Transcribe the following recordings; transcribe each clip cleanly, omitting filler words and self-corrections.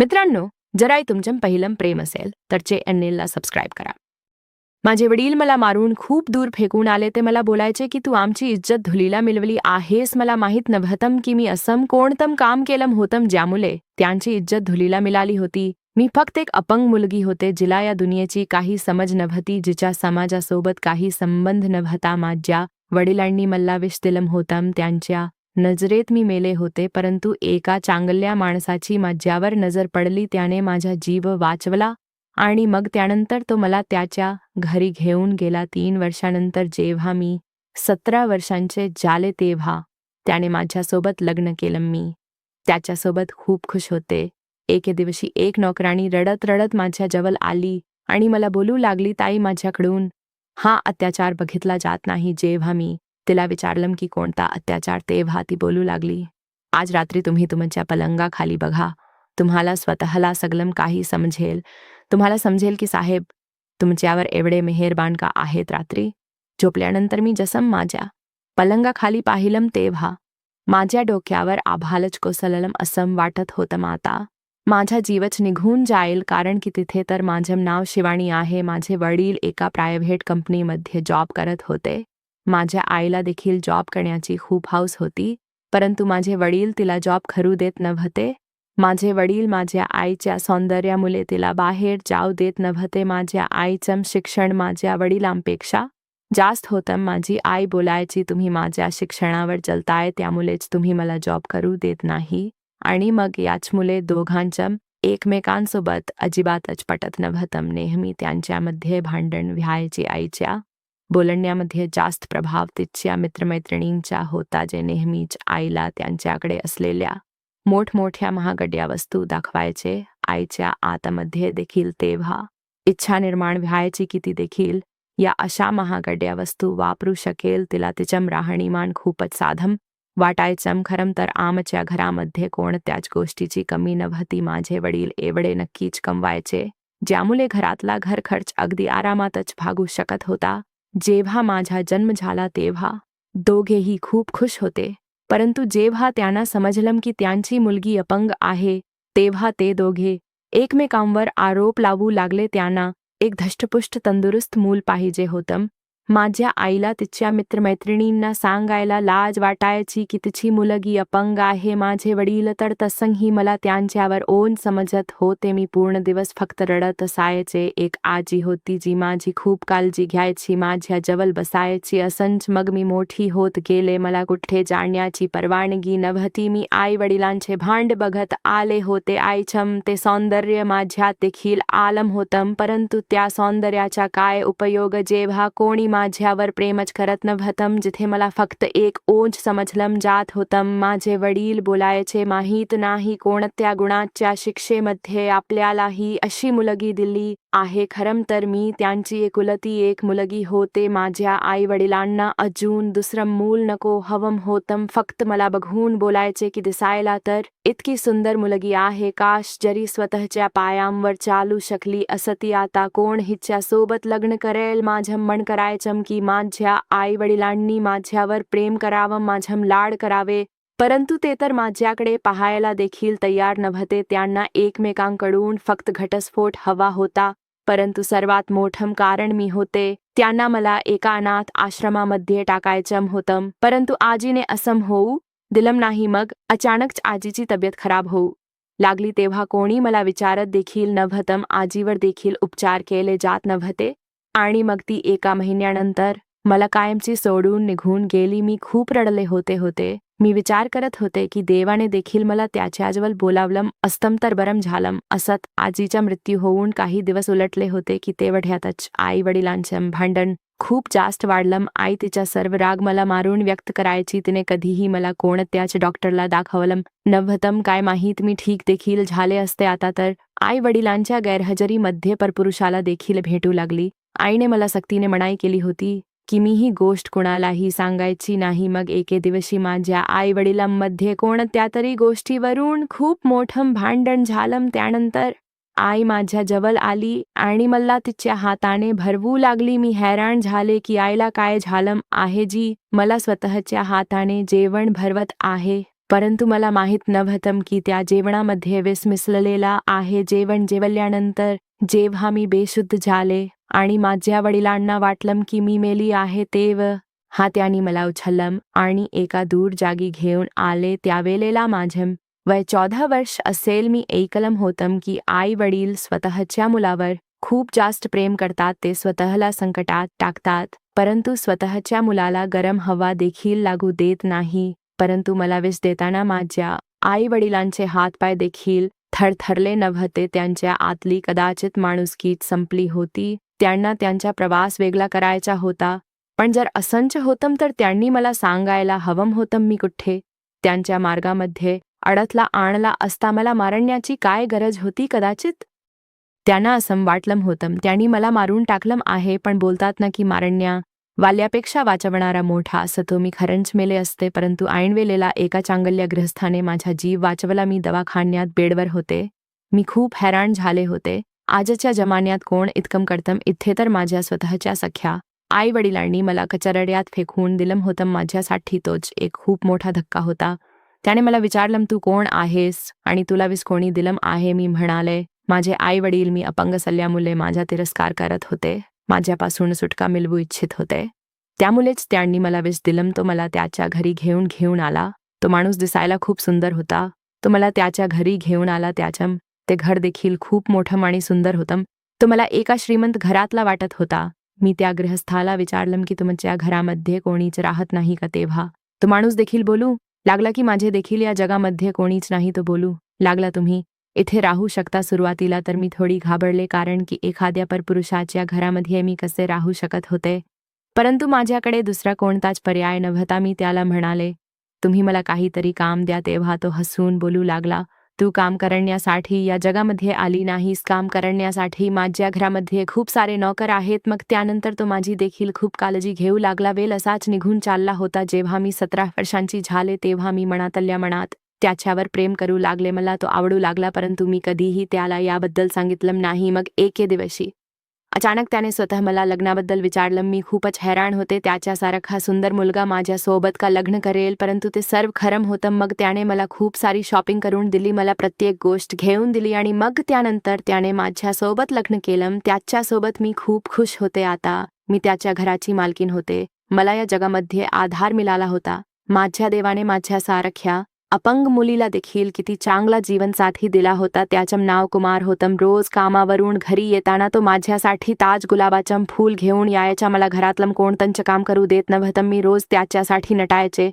मित्रांनो, जराही तुमचं पहिलं प्रेम असेल तर चॅनेलला सबस्क्राईब करा. माझे वडील मला मारून खूप दूर फेकून आले. ते मला बोलायचे की तू आमची इज्जत धुलीला मिळवली आहेस. मला माहीत नव्हतं की मी असं कोणतं काम केलं होतं ज्यामुळे त्यांची इज्जत धुलीला मिळाली होती. मी फक्त एक अपंग मुलगी होते जिला या दुनियेची काही समज नव्हती, जिच्या समाजासोबत काही संबंध नव्हता. माझ्या वडिलांनी मला विष दिलं होतं. त्यांच्या नजरेत मी मेले होते, परंतु एका चांगल्या माणसाची माझ्यावर नजर पडली. त्याने माझा जीव वाचवला आणि मग त्यानंतर तो मला त्याच्या घरी घेऊन गेला. 3 वर्षानंतर जेव्हा मी 17 वर्षांचे झाले तेव्हा त्याने माझ्यासोबत लग्न केलं. मी त्याच्यासोबत खूप खुश होते. एके दिवशी एक नोकराणी रडत रडत माझ्या जवळ आली आणि मला बोलू लागली, ताई, माझ्याकडून हा अत्याचार बघितला जात नाही. जेव्हा मी तिला विचारलं की कोणता अत्याचार, तेव्हा ती बोलू लागली, आज रात्री तुम्ही तुमच्या पलंगाखाली बघा, तुम्हाला स्वतःला सगळं काही समजेल. तुम्हाला समजेल की साहेब तुमच्यावर एवढे मेहरबान का आहेत. रात्री झोपल्यानंतर मी जसं माझ्या पलंगाखाली पाहिलं तेव्हा माझ्या डोक्यावर आभाळच कोसळलं असं वाटत होतं. आता माझा जीवच निघून जाईल, कारण की तिथे तर माझं नाव शिवानी आहे. माझे वडील एका प्रायव्हेट कंपनीमध्ये जॉब करत होते. माझ्या आईला देखील जॉब करण्याची खूप हौस होती, परंतु माझे वडील तिला जॉब करू देत नव्हते. माझे वडील माझ्या आईच्या सौंदर्यामुळे तिला बाहेर जाऊ देत नव्हते. माझ्या आईचं शिक्षण माझ्या वडिलांपेक्षा जास्त होतं. माझी आई बोलायची, तुम्ही माझ्या शिक्षणावर चलताय त्यामुळेच तुम्ही मला जॉब करू देत नाही. आणि मग याचमुळे दोघांचं एकमेकांसोबत अजिबातच पटत नव्हतं. नेहमी त्यांच्यामध्ये भांडण व्हायचे. आईच्या बोलण्यामध्ये जास्त प्रभाव तिच्या मित्रमैत्रिणींचा होता, जे नेहमीच आईला त्यांच्याकडे असलेल्या मोठमोठ्या महागड्या वस्तू दाखवायचे. आईच्या आतमध्ये देखील तेव्हा इच्छा निर्माण व्हायची की ती देखील या अशा महागड्या वस्तू वापरू शकेल. तिला तिचं राहणीमान खूपच साधं वाटायचं. खरं तर आमच्या घरामध्ये कोणत्याच गोष्टीची कमी नव्हती. माझे वडील एवढे नक्कीच कमवायचे ज्यामुळे घरातला घर खर्च अगदी आरामातच भागू शकत होता. जेव्हा माझा जन्म झाला तेव्हा दोघेही खूप खुश होते, परंतु जेव्हा त्यांना समजलं की त्यांची मुलगी अपंग आहे तेव्हा ते दोघे एकमेकांवर आरोप लावू लागले. त्यांना एक धष्टपुष्ट तंदुरुस्त मूल पाहिजे होतं. माझ्या आईला तिच्या मित्रमैत्रिणींना सांगायला लाज वाटायची की तिची मुलगी अपंग आहे. माझे वडील तर तसंही मला त्यांच्यावर ओन समजत होते. मी पूर्ण दिवस फक्त रडत असायचे. एक आजी होती जी माझी खूप काळजी घ्यायची, माझ्या जवळ बसायची. असंच मग मी मोठी होत गेले. मला कुठे जाण्याची परवानगी नव्हती. मी आई वडिलांचे भांड बघत आले होते. आईचं ते सौंदर्य माझ्यात देखील आलं होतं, परंतु त्या सौंदर्याचा काय उपयोग जेव्हा कोणी माझ्यावर प्रेमच करत नव्हतं, जिथे मला फक्त एक ओझ समजलं जात होतं. माझे वडील बोलायचे, माहीत नाही कोणत्या गुणाच्या शिक्षेमध्ये आपल्याला ही अशी मुलगी दिली आहे. खरं तर मी त्यांची एकुलती एक मुलगी होते. माझ्या आई वडिलांना अजून दुसरं मूल नको हवं होतं. फक्त मला बघून बोलायचे की दिसायला तर इतकी सुंदर मुलगी आहे, काश जरी स्वतःच्या पायांवर चालू शकली असती. आता कोण हिच्या सोबत लग्न करेल. माझं मन करायचं की माझ्या आई वडिलांनी माझ्यावर प्रेम करावं, माझं लाड करावे, परंतु ते तर माझ्याकडे पाहायला देखील तयार नव्हते. त्यांना एकमेकांकडून फक्त घटस्फोट हवा होता, परंतु सर्वात मोठं कारण मी होते. त्यांना मला एका अनाथ आश्रमामध्ये टाकायचं होतं, परंतु आजीने असं होऊ दिलं नाही. मग अचानक आजीची तब्येत खराब होऊ लागली तेव्हा कोणी मला विचारत देखील नव्हतं. आजीवर देखील उपचार केले जात नव्हते आणि मग ती एका महिन्यानंतर मला कायमची सोडून निघून गेली. मी खूप रडले होते. मी विचार करत होते की देवाने देखील मला त्याच्याजवळ बोलावलं असतं तर बरं झालं असत. आजीचा मृत्यू होऊन काही दिवस उलटले होते की तेवढ्यातच आई वडिलांचं भांडण खूप जास्त वाढलं. आई तिचा सर्व राग मला मारून व्यक्त करायची. तिने कधीही मला कोणत्याच डॉक्टरला दाखवलं नव्हतं. काय माहीत मी ठीक देखील झाले असते. आता तर आई वडिलांच्या गैरहजेरीमध्ये परपुरुषाला देखील भेटू लागली. आईने मला सक्तीने मनाई केली होती की मी ही गोष्ट कोणालाही सांगायची नाही. मग एके दिवशी माझ्या आई वडिलांमध्ये कोणत्या तरी गोष्टीवरून खूप मोठं भांडण झालं. त्यानंतर आई माझ्या जवळ आली आणि मला तिच्या हाताने भरवू लागली. मी हैराण झाले की आईला काय झालं आहे जी मला स्वतःच्या हाताने जेवण भरवत आहे. परंतु मला माहीत नव्हतं की त्या जेवणामध्ये विष मिसळलेला आहे. जेवण जेवल्यानंतर जेव्हा मी बेशुद्ध झाले आणि माझ्या वडिलांना वाटलं की मी मेली आहे तेव्हा त्यांनी मला उचललं आणि एका दूर जागी घेऊन आले. त्यावेळेला माझे वय 14 वर्ष असेल. मी ऐकलं होतं की आई वडील स्वतःच्या मुलावर खूप जास्त प्रेम करतात. ते स्वतःला संकटात टाकतात, परंतु स्वतःच्या मुलाला गरम हवा देखील लागू देत नाही. परंतु मला विष देताना माझ्या आई वडिलांचे हातपाय देखील थरथरले नव्हते. त्यांच्या आतली कदाचित माणुसकीच संपली होती. त्यांना त्यांचा प्रवास वेगळा करायचा होता. पण जर असंच होतं तर त्यांनी मला सांगायला हवं होतं. मी कुठे त्यांच्या मार्गामध्ये अडथळा आणला असता. मला मारण्याची काय गरज होती? कदाचित त्यांना असं वाटलं होतं त्यांनी मला मारून टाकलं आहे. पण बोलतात ना की मारण्या वाल्यापेक्षा वाचवणारा मोठा असतो. मी खरंच मेले असते, परंतु ऐनवेळेला एका चांगल्या गृहस्थाने माझा जीव वाचवला. मी दवाखान्यात बेडवर होते. मी खूप हैराण झाले होते. आजच्या जमान्यात कोण इतकं करतं? इथे तर माझ्या स्वतःच्या सख्या आई वडिलांनी मला कचरड्यात फेकून दिलं होतं. माझ्यासाठी तोच एक खूप मोठा धक्का होता. त्याने मला विचारलं, तू कोण आहेस आणि तुला विष कोणी दिलं आहे? मी म्हणाले, माझे आई वडील. मी अपंग असल्यामुळे माझा तिरस्कार करत होते. माझ्यापासून सुटका मिळवू इच्छित होते. त्यामुळेच त्यांनी मला विष दिलं. तो मला त्याच्या घरी घेऊन आला. तो माणूस दिसायला खूप सुंदर होता. तो मला त्याच्या घरी घेऊन आला. ते घर देखील खूप मोठं आणि सुंदर होतं. तो मला एका श्रीमंत घरातला वाटत होता. मी त्या गृहस्थाला विचारलं की तुमच्या घरामध्ये कोणीच राहत नाही का? तेव्हा तो माणूस देखील बोलू लागला की माझे देखील या जगामध्ये कोणीच नाही. तो बोलू लागला, तुम्ही इथे राहू शकता. सुरुवातीला तर मी थोडी घाबरले, कारण की एखाद्या परपुरुषाच्या घरामध्ये मी कसे राहू शकत होते. परंतु माझ्याकडे दुसरा कोणताच पर्याय नव्हता. मी त्याला म्हणाले, तुम्ही मला काहीतरी काम द्या. तेव्हा तो हसून बोलू लागला, तू काम करण्यासाठी या जगामध्ये आली नाहीस. काम करण्यासाठी माझ्या घरामध्ये खूप सारे नोकर आहेत. मग त्यानंतर तो माझी देखील खूप काळजी घेऊ लागला. वेळ असाच निघून चालला होता. जेव्हा मी 17 वर्षांची झाले तेव्हा मी मनातल्या मनात त्याच्यावर प्रेम करू लागले. मला तो आवडू लागला, परंतु मी कधीही त्याला याबद्दल सांगितलं नाही. मग एके दिवशी अचानक त्याने स्वतः मला लग्नाबद्दल विचारलं. मी खूपच हैराण होते. त्याच्यासारखा सुंदर मुलगा माझ्या सोबत का लग्न करेल? परंतु ते सर्व खरं होतं. मग त्याने मला खूप सारी शॉपिंग करून दिली, मला प्रत्येक गोष्ट घेऊन दिली आणि मग त्यानंतर त्याने माझ्यासोबत लग्न केलं. त्याच्यासोबत मी खूप खुश होते. आता मी त्याच्या घराची मालकीण होते. मला या जगामध्ये आधार मिळाला होता. माझ्या देवाने माझ्यासारख्या अपंग मुलीला देखील किती चांगला जीवनसाथी दिला होता. त्याचं नाव कुमार होतं. रोज कामावरून घरी येताना तो माझ्यासाठी ताज गुलाबाचं फूल घेऊन यायचा. मला घरातलं कोणतंच काम करू देत नव्हतं. मी रोज त्याच्यासाठी नटायचे.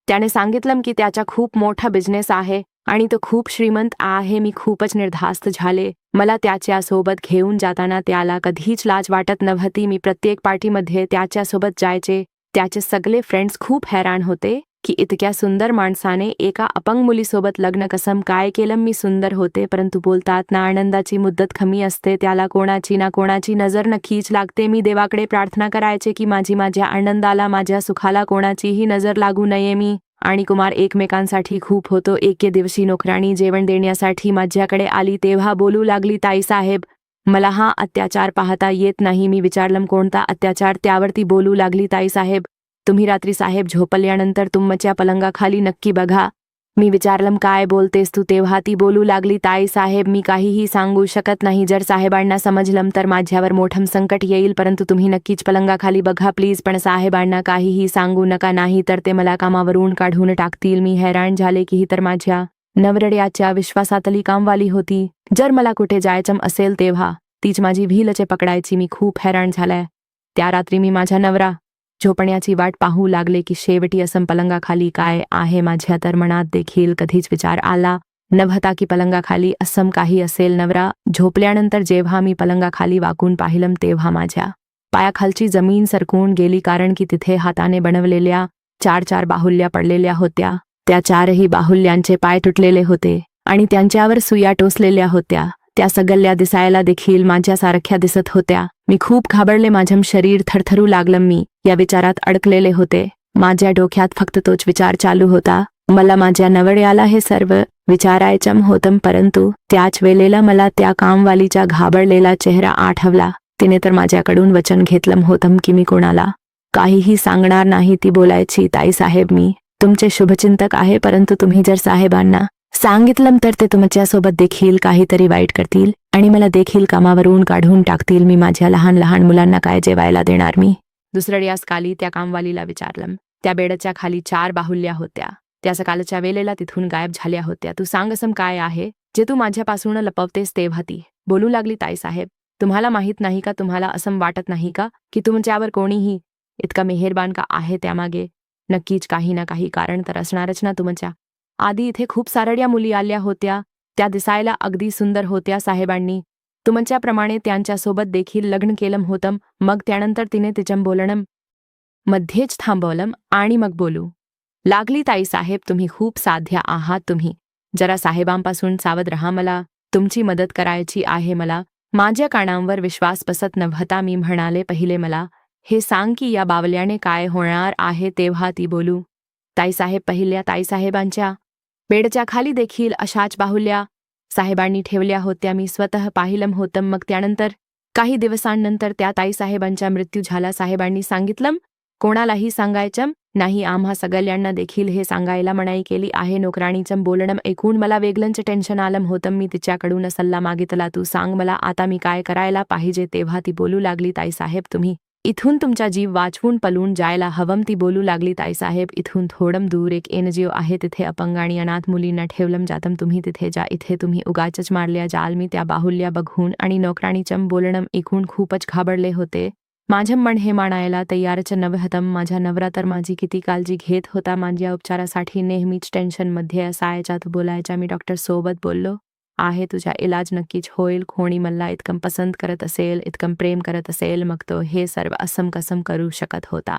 त्याने सांगितलं की त्याचा खूप मोठा बिझनेस आहे आणि तो खूप श्रीमंत आहे. मी खूपच निर्धास्त झाले. मला त्याच्यासोबत घेऊन जाताना त्याला कधीच लाज वाटत नव्हती. मी प्रत्येक पार्टीमध्ये त्याच्यासोबत जायचे. त्याचे सगळे फ्रेंड्स खूप हैराण होते की इतक्या सुंदर माणसाने एका अपंग मुलीसोबत लग्न कसं काय केलं? मी सुंदर होते, परंतु बोलतात ना, आनंदाची मुद्दत कमी असते. त्याला कोणाची ना कोणाची नजर नक्कीच लागते. मी देवाकडे प्रार्थना करायचे की माझ्या आनंदाला, माझ्या सुखाला कोणाचीही नजर लागू नये. मी आणि कुमार एकमेकांसाठी खूप होतो. एके दिवशी नोकराणी जेवण देण्यासाठी माझ्याकडे आली. तेव्हा बोलू लागली, ताईसाहेब, मला हा अत्याचार पाहता येत नाही. मी विचारलं, कोणता अत्याचार? त्यावरती बोलू लागली, ताईसाहेब, तुम्ही रात्री साहेब झोपल्यानंतर तुमच्या पलंगाखाली नक्की बघा. मी विचारलं, काय बोलतेस तू? तेव्हा ती बोलू लागली, ताईसाहेब, मी काहीही सांगू शकत नाही. जर साहेबांना समजलं तर माझ्यावर मोठं संकट येईल, परंतु तुम्ही नक्कीच पलंगाखाली बघा प्लीज. पण साहेबांना काहीही सांगू नका, नाही तर ते मला कामावरून काढून टाकतील. मी हैराण झाले की ही तर माझ्या नवरदेवाच्या विश्वासातली कामवाली होती. जर मला कुठे जायचं असेल तेव्हा तीच माझी भीलचे पकडायची. मी खूप हैराण झालाय. त्या रात्री मी माझ्या नवरा झोपण्याची वाट पाहू लागले की शेवटी असं पलंगाखाली काय आहे. माझ्या तर मनात देखील कधीच विचार आला नव्हता की पलंगाखाली असं काही असेल. नवरा झोपल्यानंतर जेव्हा मी पलंगाखाली वाकून पाहिलं तेव्हा माझ्या पायाखालची जमीन सरकून गेली, कारण की तिथे हाताने बनवलेल्या 4 बाहुल्या पडलेल्या होत्या. त्या 4ही बाहुल्यांचे पाय तुटलेले होते आणि त्यांच्यावर सुया टोचलेल्या होत्या. त्या सगळ्या दिसायला देखील माझ्यासारख्या दिसत होत्या. मी खूप घाबरले. माझं शरीर थरथरू लागलं. मी या विचारात अडकलेले होते. माझ्या डोक्यात फक्त तोच विचार चालू होता. मला माझ्या नवऱ्याला हे सर्व विचारायचं होतं, परंतु त्याच वेळेला मला त्या कामवालीचा घाबरलेला चेहरा आठवला. तिने तर माझ्याकडून वचन घेतलं होतं की मी कोणाला काहीही सांगणार नाही. ती बोलायची, ताईसाहेब, मी तुमचे शुभचिंतक आहे, परंतु तुम्ही जर साहेबांना सांगितलं तर ते तुमच्यासोबत देखील काहीतरी वाईट करतील आणि मला देखील कामावरून काढून टाकतील. मी माझ्या लहान लहान मुलांना काय जेवायला देणार मी? दुसऱ्या काली त्या कामवालीला विचारलं. त्या बेडच्या खाली 4 बाहुल्या होत्या. त्या सकाळच्या वेळेला तिथून गायब झाल्या होत्या. तू सांग असं काय आहे जे तू माझ्यापासून लपवतेस? तेव्हा ती बोलू लागली, ताईसाहेब, तुम्हाला माहीत नाही का, तुम्हाला असं वाटत नाही का की तुमच्यावर कोणीही इतका मेहरबान का आहे? त्यामागे नक्कीच काही ना काही कारण तर असणारच ना. तुमच्या आधी इथे खूप सारड्या मुली आल्या होत्या, त्या दिसायला अगदी सुंदर होत्या. साहेबांनी तुमच्याप्रमाणे त्यांच्यासोबत देखील लग्न केलं होतं. मग त्यानंतर तिने तिचं बोलणं मध्येच थांबवलं आणि मग बोलू लागली, ताईसाहेब, तुम्ही खूप साध्या आहात. तुम्ही जरा साहेबांपासून सावध रहा. मला तुमची मदत करायची आहे. मला माझ्या कानांवर विश्वास बसत नव्हता. मी म्हणाले, पहिले मला हे सांग की या बावल्याने काय होणार आहे? तेव्हा ती बोलू, ताईसाहेब, पहिल्या ताईसाहेबांच्या बेडच्या खाली देखील अशाच बाहुल्या साहेबांनी ठेवल्या होत्या. मी स्वतः पाहिलं होतं. मग त्यानंतर काही दिवसांनंतर त्या ताईसाहेबांचा मृत्यू झाला. साहेबांनी सांगितलं कोणालाही सांगायचं नाही. आम्हा सगळ्यांना देखील हे सांगायला मनाई केली आहे. नोकराणीचं बोलणं ऐकून मला वेगळंच टेन्शन आलं होतं. मी तिच्याकडून सल्ला मागितला. तू सांग मला आता मी काय करायला पाहिजे? तेव्हा ती बोलू लागली, ताईसाहेब, तुम्ही इथून तुमचा जीव वाचवून पळून जायला हवं. ती बोलू लागली, ताईसाहेब, इथून थोडं दूर एक एनजीओ आहे, तिथे अपंग आणि अनाथ मुलींना ठेवलं जातं. तुम्ही तिथे जा. इथे तुम्ही उगाचच मारल्या जाल. मी त्या बाहुल्या बघून आणि नोकराणीचं बोलणं ऐकून खूपच घाबरले होते. माझं मन हे मानायला तयारच नव्हतं. माझा नवरा तर माझी किती काळजी घेत होता. माझ्या उपचारासाठी नेहमीच टेन्शनमध्ये असायचा. तो बोलायचा, मी डॉक्टर सोबत बोललो आहे, तुझा इलाज नक्कीच होईल. कोणी मला इतकं पसंत करत असेल, इतकं प्रेम करत असेल, मग तो हे सर्व असम कसम करू शकत होता?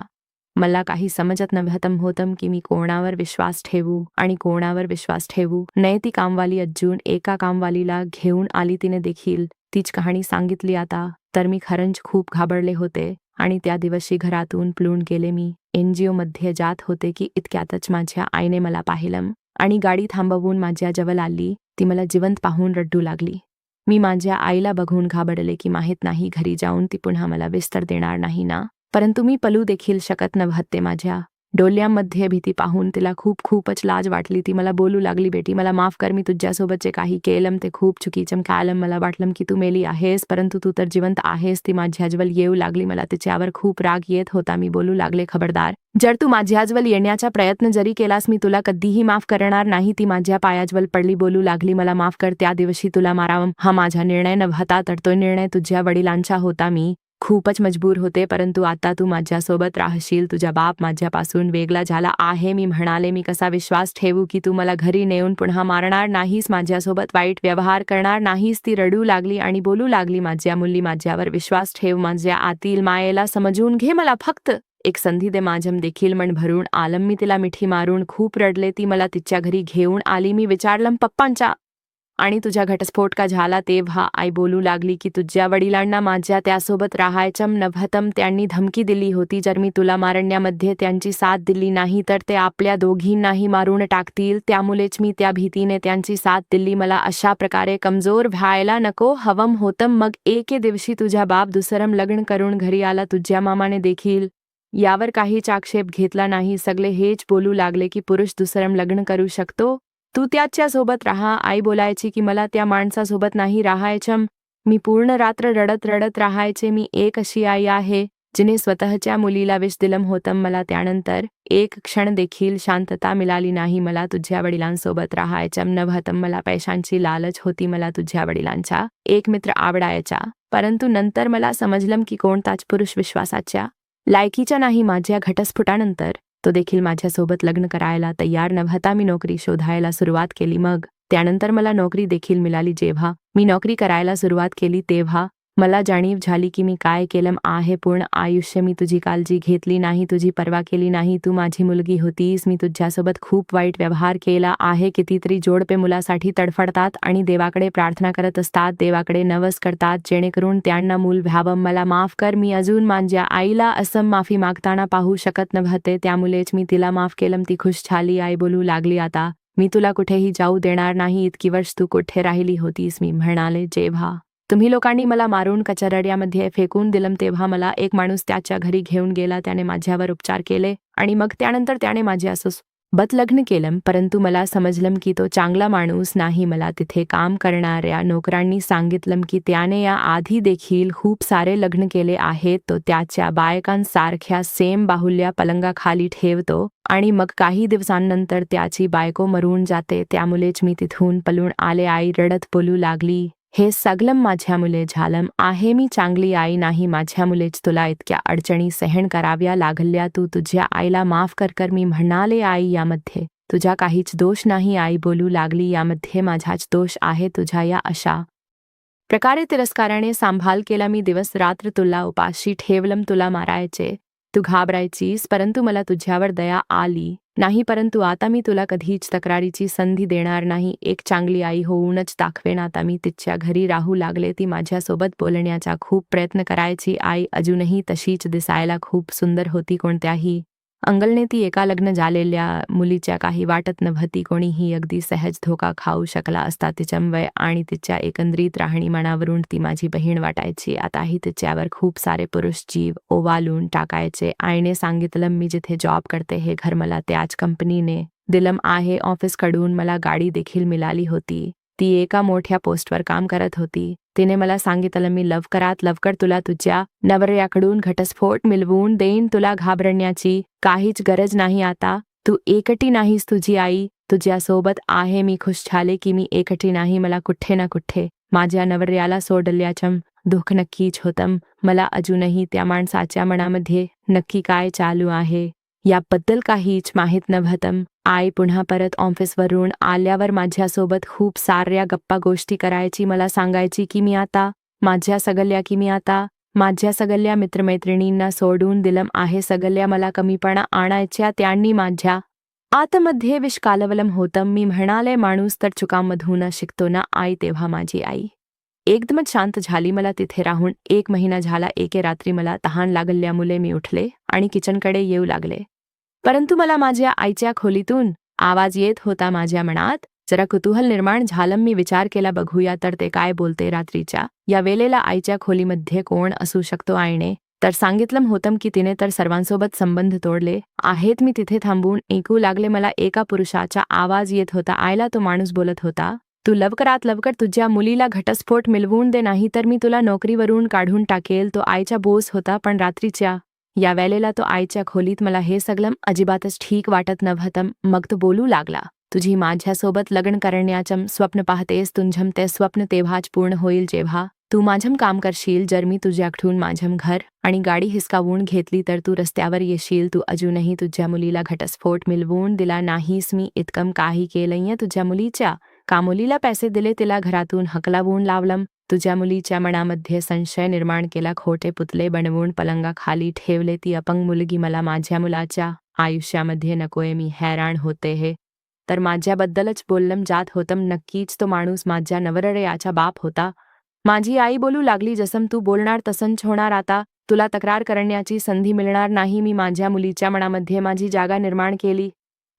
मला काही समजत नव्हतं होतं की मी कोणावर विश्वास ठेवू आणि कोणावर विश्वास ठेवू नये. ती कामवाली अजून एका कामवालीला घेऊन आली. तिने देखील तीच कहाणी सांगितली. आता तर मी खरंच खूप घाबरले होते आणि त्या दिवशी घरातून पळून गेले. मी एनजीओ मध्ये जात होते की इतक्यातच माझ्या आईने मला पाहिलं आणि गाडी थांबवून माझ्या जवळ आली. ती मला जिवंत पाहून रडू लागली. मी माझ्या आईला बघून घाबरले की माहीत नाही घरी जाऊन ती पुन्हा मला विस्तार देणार नाही ना. परंतु मी पळू देखील शकत नव्हते. माझ्या डोळ्यांमध्ये भीती पाहून तिला खूपच लाज वाटली. ती मला बोलू लागली, बेटी, मला माफ कर. मी तुझ्यासोबत जे काही केलं ते खूप चुकीचं केलं. मला वाटलं की तू मेली आहेस, परंतु तू तर जिवंत आहेस. ती माझ्याजवळ येऊ लागली. मला तिच्यावर खूप राग येत होता. मी बोलू लागले, खबरदार, जर तू माझ्याजवळ येण्याचा प्रयत्न जरी केलास मी तुला कधीही माफ करणार नाही. ती माझ्या पायाजवळ पडली. बोलू लागली, मला माफ कर. त्या दिवशी तुला मारावं हा माझा निर्णय नव्हता, तर तो निर्णय तुझ्या वडिलांचा होता. मी खूपच मजबूर होते, परंतु आता तू माझ्यासोबत राहशील. तुझा बाप माझ्यापासून वेगळा झाला आहे. मी म्हणाले, मी कसा विश्वास ठेवू की तू मला घरी नेऊन पुन्हा मारणार नाहीस, माझ्यासोबत वाईट व्यवहार करणार नाहीस? ती रडू लागली आणि बोलू लागली, माझ्या मुली, माझ्यावर विश्वास ठेव. माझ्या आतील मायेला समजून घे. मला फक्त एक संधी दे. माझं देखील मन भरून आलं. मी तिला मिठी मारून खूप रडले. ती मला तिच्या घरी घेऊन आली. मी विचारलं, पप्पांच्या आणि तुझा घटस्फोट का झाला? तेव्हा आई बोलू लागली की तुझ्या वडिलांना माझ्या त्यासोबत राहायचं नव्हतं. त्यांनी धमकी दिली होती, जर मी तुला मारण्यामध्ये त्यांची साथ दिली नाही तर ते आपल्या दोघींनाही मारून टाकतील. त्यामुळेच मी त्या भीतीने त्यांची साथ दिली. मला अशा प्रकारे कमजोर व्हायला नको हवं होतं. मग एके दिवशी तुझा बाप दुसरं लग्न करून घरी आला. तुझ्या मामाने देखील यावर काहीच आक्षेप घेतला नाही. सगळे हेच बोलू लागले की पुरुष दुसरं लग्न करू शकतो, तू त्याच्यासोबत राहा. आई बोलायची की मला त्या माणसासोबत नाही राहायचं. मी पूर्ण रात्र रडत राहायचे. मी एक अशी आई आहे जिने स्वतःच्या मुलीला विष दिलं होतं. मला त्यानंतर एक क्षण देखील शांतता मिळाली नाही. मला तुझ्या वडिलांसोबत राहायचं नव्हतं. मला पैशांची लालच होती. मला तुझ्या वडिलांचा एक मित्र आवडायचा, परंतु नंतर मला समजलं की कोणताच पुरुष विश्वासाच्या लायकीचा नाही. माझ्या घटस्फोटानंतर तो देखील माझ्यासोबत लग्न करायला तयार नव्हता. मी नोकरी शोधायला सुरुवात केली. मग त्यानंतर मला नोकरी देखील मिळाली. जेव्हा मी नोकरी करायला सुरुवात केली तेव्हा मला जाणीव झाली की मी काय केलं आहे. पूर्ण आयुष्य मी तुझी काळजी घेतली नाही, तुझी पर्वा केली नाही. तू माझी मुलगी होतीस. मी तुझ्यासोबत खूप वाईट व्यवहार केला आहे. कितीतरी जोडपे मुलासाठी तडफडतात आणि देवाकडे प्रार्थना करत असतात, देवाकडे नवस करतात जेणेकरून त्यांना मूल व्हावं. मला माफ कर. मी अजून माझ्या आईला असं माफी मागताना पाहू शकत नव्हते, त्यामुळेच मी तिला माफ केलं. ती खुश झाली. आई बोलू लागली, आता मी तुला कुठेही जाऊ देणार नाही. इतकी वर्ष तू कुठे राहिली होतीस? मी म्हणाले, जेव्हा तुम्ही लोकांनी मला मारून कचरड्यामध्ये फेकून दिलं तेव्हा मला एक माणूस त्याच्या घरी घेऊन गेला. त्याने माझ्यावर उपचार केले आणि मग त्यानंतर त्याने माझ्या लग्न केलं, परंतु मला समजलं की तो चांगला माणूस नाही. मला तिथे काम करणाऱ्या नोकरांनी सांगितलं की त्याने या आधी देखील खूप सारे लग्न केले आहेत. तो त्याच्या बायकांसारख्या सेम बाहुल्या पलंगाखाली ठेवतो आणि मग काही दिवसांनंतर त्याची बायको मरून जाते. त्यामुळेच मी तिथून पळून आले. आई रडत बोलू लागली, हे सगळं माझ्यामुळे झालं आहे. मी चांगली आई नाही. माझ्यामुळेच तुला इतक्या अडचणी सहन कराव्या लागल्या. तू तुझ्या आईला माफ कर. मी म्हणाले, आई यामध्ये तुझा काहीच दोष नाही. आई बोलू लागली, यामध्ये माझाच दोष आहे. तुझ्या या अशा प्रकारे तिरस्काराने सांभाळ केला. मी दिवस रात्र तुला उपाशी ठेवलं. तुला मारायचे, तू घाबरायचीस, परंतु मला तुझ्यावर दया आली नाही. परंतु आता मी तुला कधीच तक्रारीची संधी देणार नाही. एक चांगली आई होऊनच दाखवेन. आता मी तिच्या घरी राहू लागले. ती माझ्यासोबत बोलण्याचा खूप प्रयत्न करायची. आई अजूनही तशीच दिसायला खूप सुंदर होती. कोणत्याही अंगलने ती एका लग्न झालेल्या मुलीच्या काही वाटत नव्हती. कोणीही अगदी सहज धोका खाऊ शकला असता. तिच्या वय आणि तिच्या एकंदरीत राहणीमानावरून ती माझी बहीण वाटायची. आताही तिच्यावर खूप सारे पुरुष जीव ओवाळून टाकायचे. आईने सांगितलं, मी जिथे जॉब करते हे घर मला त्याच कंपनीने दिलं आहे. ऑफिसकडून मला गाडी देखील मिळाली होती. ती एका मोठ्या पोस्टवर काम करत होती. तिने मला सांगितलं, मी लवकरात लवकर तुला तुझ्या नवऱ्याकडून घटस्फोट मिळवून देईन. तुला घाबरण्याची काहीच गरज नाही. आता तू एकटी नाहीस. तुझी आई तुझ्यासोबत आहे. मी खुश झाले की मी एकटी नाही. मला कुठे ना कुठे माझ्या नवऱ्याला सोडल्याचं दुःख नक्कीच होतं. मला अजूनही त्या माणसाच्या मनामध्ये नक्की काय चालू आहे याबद्दल काहीच माहीत नव्हतं. आई पुन्हा परत ऑफिसवरून आल्यावर माझ्यासोबत खूप साऱ्या गप्पा गोष्टी करायची. मला सांगायची की मी आता माझ्या सगळ्या मित्रमैत्रिणींना सोडून दिलं आहे. सगळ्या मला कमीपणा आणायच्या. त्यांनी माझ्या आतमध्ये विष कालवलं होतं. मी म्हणाले, माणूस तर चुकांमधून शिकतो ना आई. तेव्हा माझी आई एकदमच शांत झाली. मला तिथे राहून 1 महिना झाला. एके रात्री मला तहान लागल्यामुळे मी उठले आणि किचनकडे येऊ लागले. परंतु मला माझ्या आईच्या खोलीतून आवाज येत होता. माझ्या मनात जरा कुतूहल निर्माण झालं. मी विचार केला, बघूया तर ते काय बोलते. रात्रीच्या या वेळेला आईच्या खोलीमध्ये कोण असू शकतो. आईने तर सांगितलं होतं की तिने तर सर्वांसोबत संबंध तोडले आहेत. मी तिथे थांबून ऐकू लागले. मला एका पुरुषाचा आवाज येत होता. आईला तो माणूस बोलत होता, तू लवकरात लवकर तुझ्या मुलीला घटस्फोट मिळवून दे, नाही तर मी तुला नोकरीवरून काढून टाकेल. तो आईचा बोस होता. पण रात्रीच्या या वेळेला तो आईच्या खोलीत. मला हे सगळं अजिबातच ठीक वाटत नव्हतं. मग तो बोलू लागला, तुझी माझ्यासोबत लग्न करण्याचं स्वप्न पाहतेस. तुझं ते स्वप्न तेव्हाच पूर्ण होईल जेव्हा तू माझं काम करशील. जर मी तुझ्याकडून माझं घर आणि गाडी हिसकावून घेतली तर तू रस्त्यावर येशील. तू अजूनही तुझ्या मुलीला घटस्फोट मिळवून दिला नाहीस. मी इतकं काही केलंय. तुझ्या मुलीच्या कामोलीला पैसे दिले, तिला घरातून हकलावून लावलं. तुझ्या मुलीच्या मनामध्ये संशय निर्माण केला. खोटे पुतळे बनवून पलंगाखाली ठेवले. ती अपंग मुलगी मला माझ्या मुलाच्या आयुष्यामध्ये नकोय. मी हैराण होते. हे तर माझ्याबद्दलच बोललं जात होतं. नक्कीच तो माणूस माझ्या नवऱ्याचा बाप होता. माझी आई बोलू लागली, जसं तू बोलणार तसंच होणार. आता तुला तक्रार करण्याची संधी मिळणार नाही. मी माझ्या मुलीच्या मनामध्ये माझी जागा निर्माण केली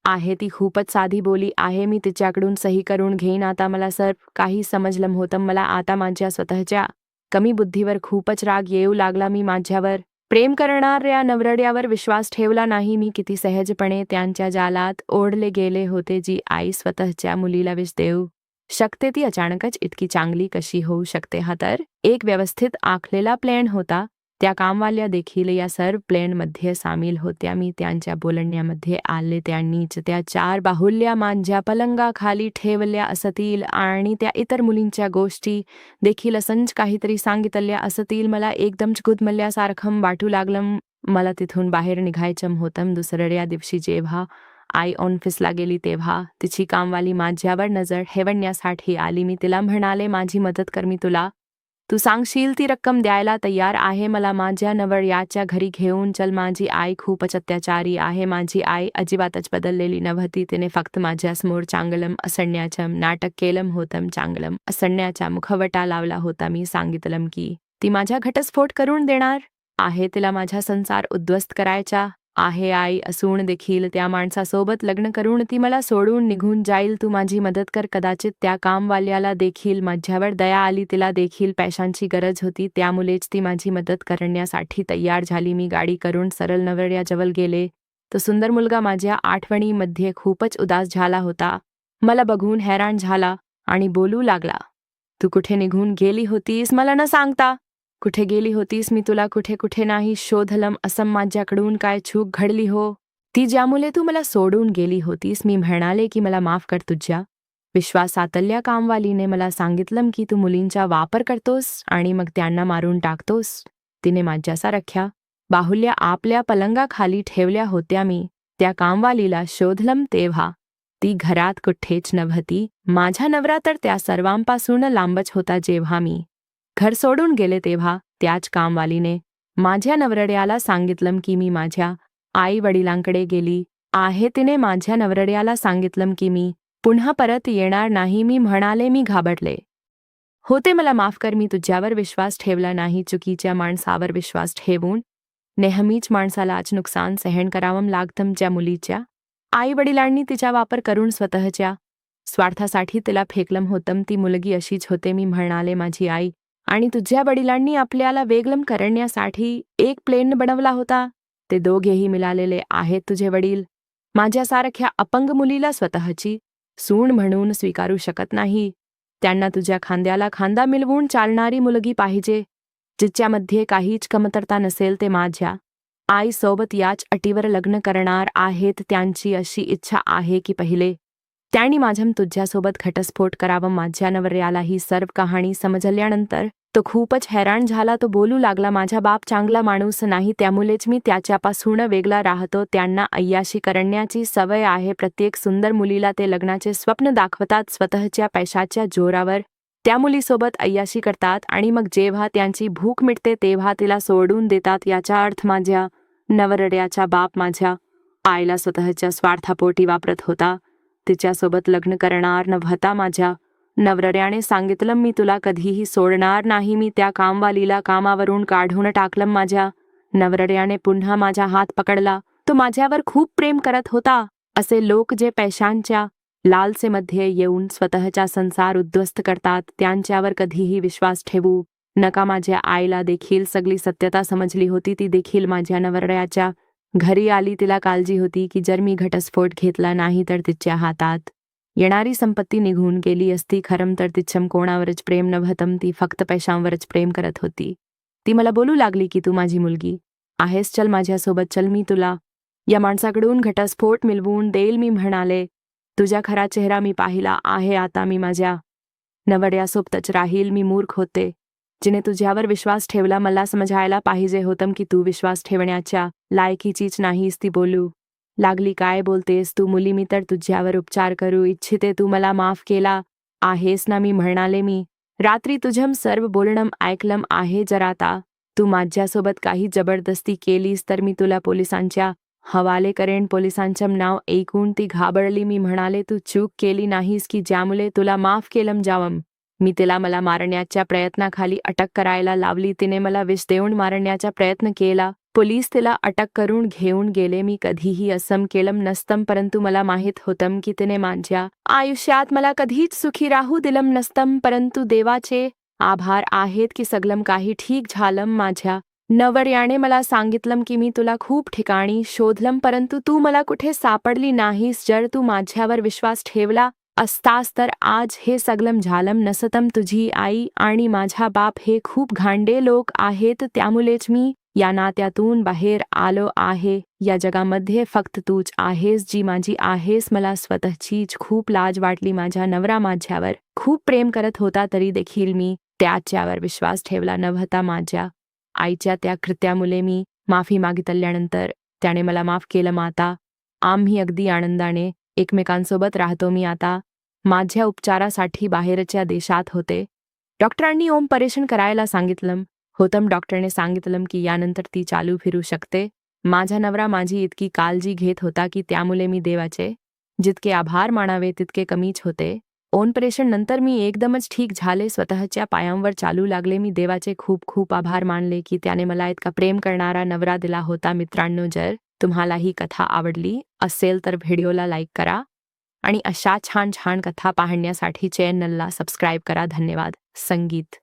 आहे. ती खूपच साधी बोली आहे. मी तिच्याकडून सही करून घेईन. आता मला सर्व काही समजलं होतं. मला आता माझ्या स्वतःच्या कमी बुद्धीवर खूपच राग येऊ लागला. मी माझ्यावर प्रेम करणाऱ्या नवऱ्यावर विश्वास ठेवला नाही. मी किती सहजपणे त्यांच्या जालात ओढले गेले होते. जी आई स्वतःच्या मुलीला विष देऊ शकते ती अचानकच इतकी चांगली कशी होऊ शकते. हा तर एक व्यवस्थित आखलेला प्लॅन होता. त्या कामवाल्या देखील या सर्व प्लॅनमध्ये सामील होत्या. मी त्यांच्या बोलण्यामध्ये आले. त्यांनीच त्या 4 बाहुल्या माझ्या पलंगाखाली ठेवल्या असतील आणि त्या इतर मुलींच्या गोष्टी देखील असंच काहीतरी सांगितल्या असतील. मला एकदम गुदमरल्यासारखं वाटू लागलं. मला तिथून बाहेर निघायचं होतं. दुसऱ्या दिवशी जेव्हा आई ऑफिसला गेली तेव्हा तिची कामवाली माझ्यावर नजर ठेवण्यासाठी आली. मी तिला म्हणाले, माझी मदत कर. मी तू सांगशील ती रक्कम द्यायला तयार आहे. मला माझ्या नवऱ्याच्या घरी घेऊन चल. माझी आई खूपच अत्याचारी आहे. माझी आई अजिबातच बदललेली नव्हती. तिने फक्त माझ्यासमोर चांगलं असण्याचं नाटक केलं होतं. चांगलं असण्याचा मुखवटा लावला होता. मी सांगितलं की ती माझा घटस्फोट करून देणार आहे. तिला माझा संसार उद्ध्वस्त करायचा आहे. आई असून देखील त्या माणसासोबत लग्न करून ती मला सोडून निघून जाईल. तू माझी मदत कर. कदाचित त्या कामवाल्याला देखील माझ्यावर दया आली. तिला देखील पैशांची गरज होती. त्यामुळेच ती माझी मदत करण्यासाठी तयार झाली. मी गाडी करून सरळ नवऱ्याजवळ गेले. तो सुंदर मुलगा माझ्या आठवणीमध्ये खूपच उदास झाला होता. मला बघून हैराण झाला आणि बोलू लागला, तू कुठे निघून गेली होतीस मला न सांगता? कुठे गेली होतीस? मी तुला कुठे कुठे नाही शोधलं. असं माझ्याकडून काय चूक घडली हो ती ज्यामुळे तू मला सोडून गेली होतीस? मी म्हणाले की मला माफ कर. तुझ्या विश्वासातल्या कामवालीने मला सांगितलं की तू मुलींचा वापर करतोस आणि मग त्यांना मारून टाकतोस. तिने माझ्यासारख्या बाहुल्या आपल्या पलंगाखाली ठेवल्या होत्या. मी त्या कामवालीला शोधलं तेव्हा ती घरात कुठेच नव्हती. माझा नवरा तर त्या सर्वांपासून लांबच होता. जेव्हा मी घर सोडून गेले तेव्हा त्याच कामवालीने माझ्या नवरड्याला सांगितलं की मी माझ्या आई वडिलांकडे गेली आहे. तिने माझ्या नवरड्याला सांगितलं की मी पुन्हा परत येणार नाही. मी म्हणाले, मी घाबरले होते, मला माफ कर. मी तुझ्यावर विश्वास ठेवला नाही. चुकीच्या माणसावर विश्वास ठेवून नेहमीच माणसालाच नुकसान सहन करावं लागतं. ज्या मुलीच्या आई वडिलांनी तिचा वापर करून स्वतःच्या स्वार्थासाठी तिला फेकलं होतं ती मुलगी अशीच होते. मी म्हणाले, माझी आई आणि तुझ्या वडिलांनी आपल्याला वेगळं करण्यासाठी एक प्लेन बनवला होता. ते दोघेही मिळालेले आहेत. तुझे वडील माझ्यासारख्या अपंग मुलीला स्वतःची सून म्हणून स्वीकारू शकत नाही. त्यांना तुझ्या खांद्याला खांदा मिळवून चालणारी मुलगी पाहिजे, जिच्यामध्ये काहीच कमतरता नसेल. ते माझ्या आईसोबत याच अटीवर लग्न करणार आहेत. त्यांची अशी इच्छा आहे की पहिले त्यांनी माझ्या तुझ्यासोबत घटस्फोट करावा. माझ्या नवऱ्याला ही सर्व कहाणी समजल्यानंतर तो खूपच हैराण झाला. तो बोलू लागला, माझा बाप चांगला माणूस नाही, त्यामुळेच मी त्याच्यापासून वेगळा राहतो. त्यांना अय्याशी करण्याची सवय आहे. प्रत्येक सुंदर मुलीला ते लग्नाचे स्वप्न दाखवतात. स्वतःच्या पैशाच्या जोरावर त्या मुलीसोबत अय्याशी करतात आणि मग जेव्हा त्यांची भूक मिटते तेव्हा तिला सोडून देतात. याचा अर्थ माझ्या नवरड्याचा बाप माझ्या आईला स्वतःच्या स्वार्थापोटी वापरत होता. तिच्यासोबत लग्न करणार नव्हता. माझ्या नवरऱ्याने सांगितलं, मी तुला कधीही सोडणार नाही. मी त्या कामवालीला कामावरून काढून टाकलं. माझ्या नवरऱ्याने पुन्हा माझा हात पकडला. तो माझ्यावर खूप प्रेम करत होता. असे लोक जे पैशांच्या लालसेमध्ये येऊन स्वतःचा संसार उद्ध्वस्त करतात, त्यांच्यावर कधीही विश्वास ठेवू नका. माझ्या आईला देखील सगळी सत्यता समजली होती. ती देखील माझ्या नवरऱ्याच्या घरी आली. तिला काळजी होती की जर मी घटस्फोट घेतला नाही तर तिच्या हातात येणारी संपत्ती निघून गेली असती. खरं तर तिचं कोणावरच प्रेम नव्हतं. ती फक्त पैशांवरच प्रेम करत होती. ती मला बोलू लागली की तू माझी मुलगी आहेस, चल माझ्यासोबत चल, मी तुला या माणसाकडून घटस्फोट मिळवून देईल. मी म्हणाले, तुझा खरा चेहरा मी पाहिला आहे. आता मी माझ्या नवऱ्यासोबतच राहील. मी मूर्ख होते जिने तुझ्यावर विश्वास ठेवला. मला समजायला पाहिजे होतं की तू विश्वास ठेवण्याच्या लायकीचीच नाहीस. ती बोलू लागली, काय बोलतेस तू मुली? मी तर तुझ्यावर उपचार करू इच्छिते. तू मला माफ केला आहेस ना? मी म्हणाले, मी रात्री तुझं सर्व बोलणं ऐकलं आहे. जर आता तू माझ्यासोबत काही जबरदस्ती केलीस तर मी तुला पोलिसांच्या हवाले करेन. पोलिसांचं नाव ऐकून ती घाबरली. मी म्हणाले, तू चूक केली नाहीस की ज्यामुळे तुला माफ केलं जावं. मी तिला मला मारण्याच्या प्रयत्नाखाली अटक करायला लावली. तिने मला विष देऊन मारण्याचा प्रयत्न केला. पोलीस तिला अटक करून घेऊन गेले. मी कधीही असं केलं नसतं, परंतु मला माहीत होतं की तिने माझ्या आयुष्यात मला कधीच सुखी राहू दिलं नसतं. परंतु देवाचे आभार आहेत की सगळं काही ठीक झालं. माझ्या नवऱ्याने मला सांगितलं की मी तुला खूप ठिकाणी शोधलं, परंतु तू मला कुठे सापडली नाहीस. जर तू माझ्यावर विश्वास ठेवला असतास तर आज हे सगळं झालं नसतं. तुझी आई आणि माझा बाप हे खूप घाणेरडे लोक आहेत, त्यामुळेच मी या नात्यातून बाहेर आलो आहे. या जगामध्ये फक्त तूच आहेस जी माझी आहेस. मला स्वतःचीच खूप लाज वाटली. माझा नवरा माझ्यावर खूप प्रेम करत होता तरी देखील मी त्याच्यावर विश्वास ठेवला नव्हता. माझ्या आईच्या त्या कृत्यामुळे मी माफी मागितल्यानंतर त्याने मला माफ केलं. माता आम्ही अगदी आनंदाने एकमेकांसोबत राहतो. मी आता माझ्या उपचारासाठी बाहेरच्या देशात होते. डॉक्टरांनी ऑपरेशन करायला सांगितलं होतं. डॉक्टरने सांगितलं की यानंतर ती चालू फिरू शकते. माझा नवरा माझी इतकी काळजी घेत होता की त्यामुळे मी देवाचे जितके आभार मानावे तितके कमीच होते. ऑपरेशन नंतर मी एकदमच ठीक झाले. स्वतःच्या पायांवर चालू लागले. मी देवाचे खूप खूप आभार मानले की त्याने मला इतका प्रेम करणारा नवरा दिला होता. मित्रांनो, जर तुम्हाला ही कथा आवडली असेल तर व्हिडिओला लाईक करा आणि अशा छान छान कथा पाहण्यासाठी चॅनलला सबस्क्राईब करा. धन्यवाद. संगीत.